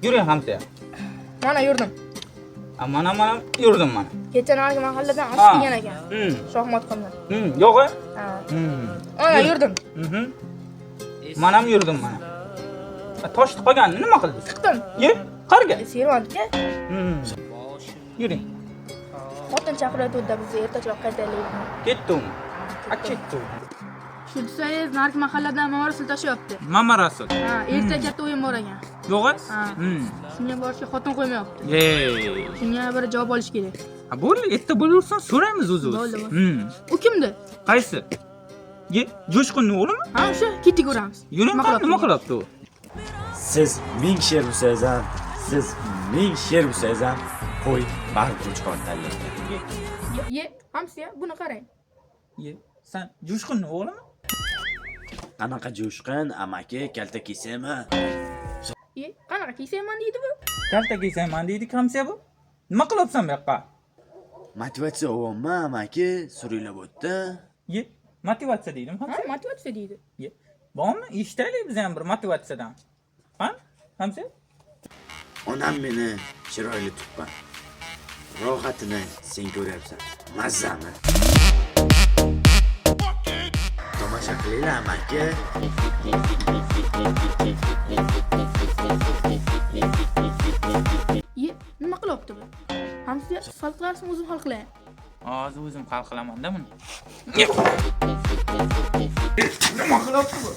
Yuring hamsa. Mana yurdim. Mana yurdim mana. Kecha narigi mahalladan Ha. osh kelgan ekan. Shohmatxondan. Yo'q. Ha. Mana yurdim. Mana ham yurdim mana. Toshni qolganini nima qildingiz? Chiqdim. Ye, qarga. Servantga Yuring. xotin chaqiryapti bizni ertachoq qaytaylik. Ketdim. Ketdim. Shu desangiz, narigi mahalladan mavara siltashyapti. Mama Rasul. Ha, erta katta o'yin bor ekan. Yo'q. Ha. Shunga borishga xotin qo'ymayapti. Yey. Shunga bir javob olish kerak. Ha, bo'ldi, erta bo'laversin, so'raymiz o'zi. Bo'ldi. U kimdi? Qaysi? Ye, Jo'shqinning o'g'limi? Ha, o'sha ketdik ko'ramiz. Yuring, nima qilyapti u? Siz 1000 sher bo'lsangiz ham, siz 1000 sher bo'lsangiz ham qo'y baribir chiqartadi. Ye, hamsiya, buni qarang. Ye, sen Jo'shqinning o'g'limi? Qanaqa Jo'shqin amaki kalta kiysaymi? Ye, qanaqa kiysayman deydi bu? Kalta kiysayman deydi kamsiya bu. Nima qilyapsan bu yoqqa? Motivatsiya olyapman amaki, surilab o'tdi. Ye, motivatsiya deydimi? Ha, motivatsiya deydi. Ye, bormi? Eshitaylik biz ham bir motivatsiyadan. Ha? Kamsiya? Onam meni chiroyli tuqqan. Rohatini sen ko'ryapsan. Mazzami. Tomosha qilinglar amaki. Ye, nima qilyapti bu? Hamsiya, hal qilarsan, o'zim hal qilay. Hozir o'zim hal qilaman-da buni. Nima qilyapti bu?